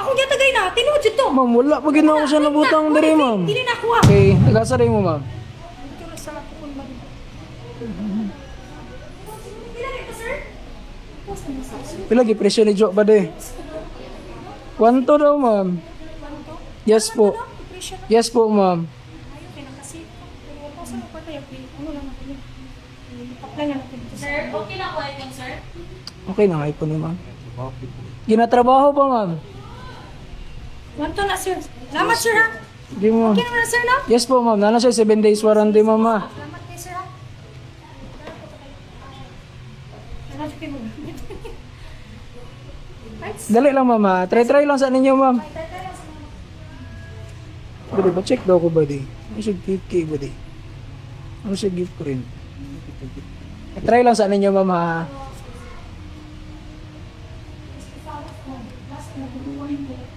Ako niya tagay na, tinuod to. Ma'am, wala pa ginawa ko siya nabutang diri, ma'am. Dili na ako ah. Okay, tagasaray mo, ma'am. Ito na sa ako kung mag- Pila na sir? Post na sa sir. Pila gipresyo ni Jo ba de? Kwanto daw, ma'am? Yes po. Depression na. Yes po, ma'am. Ayaw, kaya nakasi. Pero wala pa sa mga patay. Ano lang ako yun. Apply na natin ito. Sir, okay na ko yung sir? Okay na nga po ni ma'am. Ginatrabaho pa, ma'am. Wanto na sir. Salamat sir ha. Di mo. Okay naman na sir no? Yes po, ma'am. Nana siya 7 days warranty, ma'am. Ah. Salamat kayo sir ha. Salamat kayo mo. Thanks. Dali lang, ma'am. Ah. Try lang sa ninyo, ma'am. Budi, ba-check daw ko ba di? Ano siya gift kay ba di? Ano siya gift ko rin? Try lang sa ninyo, ma'am, ha?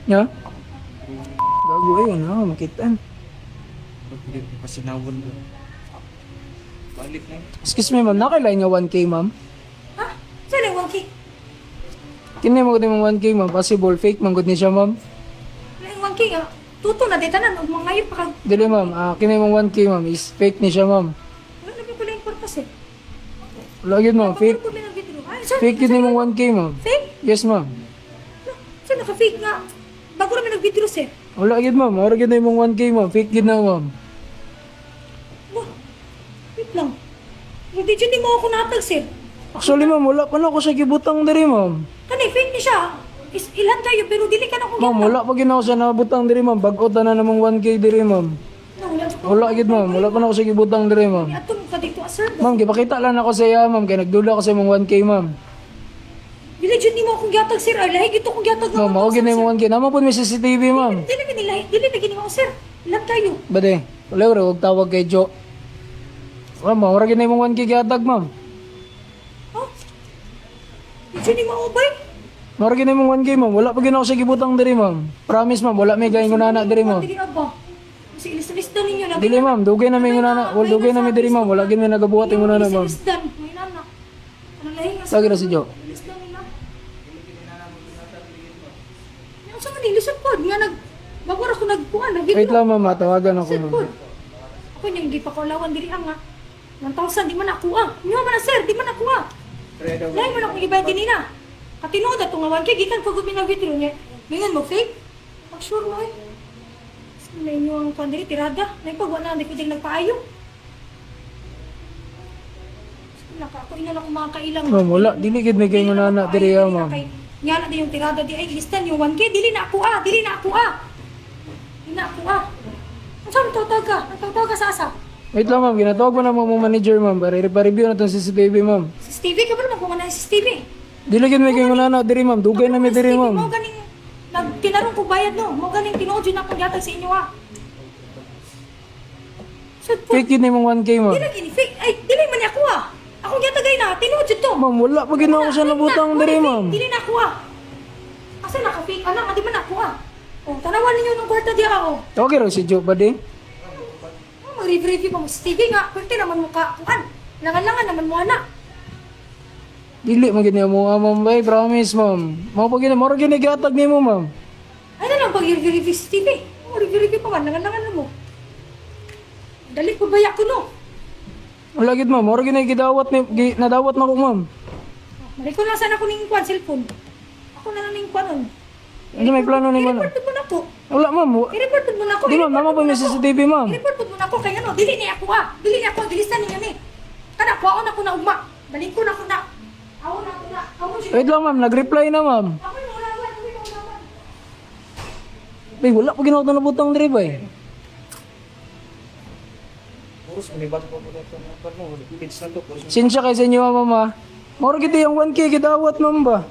Nya? Gago ayun, ha? Makitaan. Pasinawon mo. Balik na. Excuse me, ma'am. Nakailan nga 1K, ma'am? Ha? Sir, yung wangki. Kini mo ko yung 1K, ma'am. Possible fake, man good ni siya, ma'am. Yung wangki nga. Tuto na dito na. Mga ngayon pa kag... Dili, ma'am. Kini mo 1K, ma'am. Is fake ni siya, ma'am. Wala na pala yung purpose eh. Wala yun, ma'am. Fake. Pagpapag na video. Ay, sir. Fake yun yung 1K, ma'am. Fake? Yes, ma'am. Sir, naka-fake nga. Bago namin nag-video sir. Wala yun, ma'am. Wala yun yung 1K, ma'am. Fake yun na, ma'am. Wah, wait lang. Hindi dyan di mo ako natag sir. Actually, ma'am, wala pa na ako sa gibutang diri, ma'am. Kani, fake ni siya. Is ilan tayo pero dili ka na kung Ma'am, wala pa ginawa siya nabutang diri, ma'am. Bagot na namang 1K diri, ma'am. Wala gid, ma'am. Wala pa na ako sa gibutang diri, ma'am. Ato mo ka dito sir. Ma'am, gipakita lang ako sa iya, ma'am. Kaya nagdula ko sa mong 1K, ma'am. Dili dyan di mo akong giatag sir. Ay, lahi gito kong giatag. Ma'am, ako gina yung 1K. Naman po may CCTV, ma'am. Dili na gini lahi. Dili na gini mo sir. Ilan tayo? Bade, wala ko rin. Huwag tawag kay Jo. Wala, ma'am. Wala gina yung 1K giatag, ma'am. Ha? Di dyan di mo ubay? Wala gina yung 1K, ma'am. Wala pa gina ako sa gibutang diri, ma'am. Promise, ma'am. Wala may gayong kunana diri, ma'am. Dili aba. Kasi ilis-ilisdan ninyo na. Dili, ma'am. Dugay na may kunana. Wala dugay na may diri, ma'am. Wala gina may nagabuhat yung kunana, ma'am. Ilis-ilisdan. May nana. Ano lahi nga Lagi na si Jo. Ilisdan nila. Yung sa kanila, sa pod. Nga nag... Bago ako nagkuhan. Wait lang, ma'am. Tawagan ako, Sir, ma'am. pod. Ako yung hindi pa kaulawan diri ang nga. 1,000 di man ako ah. Nga man na sir, di man ako ah. Lahi man akong ibayad din na. Katinood at tungawan kay gikan pagod na video niya. Mingan mo fake? Pag sure mo eh. Sa inyo ang pandiri tirada. Naipagwa na hindi ko din nagpaayo. Naka ako ina lang mga kailang. Ma'am, wala. Dili gid may gayong kunana diri, ma'am. Nga na din yung tirada di ay listan yung 1K. Dili na ako ah. Dili na ako ah. Dili na ako ah. Ang saan tawag ka? Ang tawag ka sa asa? Wait lang, ma'am. Ginatawag ko na mong manager, ma'am. Para i-review na itong CCTV, ma'am. Si Stevie ka ba naman kung ano si Stevie? Dili gid may gayong kunana diri, ma'am. Dugay na may diri, Mo ma'am. ganing tinarong ko bayad no. Mo ganing tinuod yun akong yatag sa inyo ah. Sad po. Fake yun yung 1K, ma'am. Dili gini fake. Ay, dili man ni ako ah. Akong yatagay na tinuod yun to. Ma'am, wala pa ginawa ko siya nabutang diri, ma'am. Dili na ako ah. Asa naka-fake ana, di man ako ah. Oh, tanawan ninyo ng kwarta di ako. Okay raw si Jo ba di? Mag-review pa mo si Stevie nga. Pwede naman mo ka kuan. Langan-langan naman mo ana. Dili mo gid mo, ma'am. Bay, promise, ma'am. Mao pa gina, moro gini gihatag nimo, ma'am. Ay na lang pag-review si Stevie. Oh, review pa man, langan-langan na mo. Dali ko bayak ko no. Wala gid, ma'am. Moro gini gidawat ni nadawat na ko, ma'am. Mali ko lang sana ko ning kuan cellphone. Ako na lang ning kuan on. Ano may plano ni man? I-report mo na ako. Wala, ma'am. I-report mo na ako. Di, ma'am. Naman pa may CCTV, ma'am. I-report mo na ako kay ano, dili ni ako ah. Dili ni ako dilisan ninyo ni. Kana kuwaon ako na ugma. Balik ko na ako na. Ako na ako na. Ako siya. Wait lang, ma'am. Nag-reply na, ma'am. Ako yung ulawan, ako yung ulawan. Bay, wala pa ginawa na butang diri, bay. Puros, malibat ko po dito. Pag mo, kids na to. Sinsya kay sa inyo, ma'am, ha. Moro gid yung 1K gidawat, ma'am ba?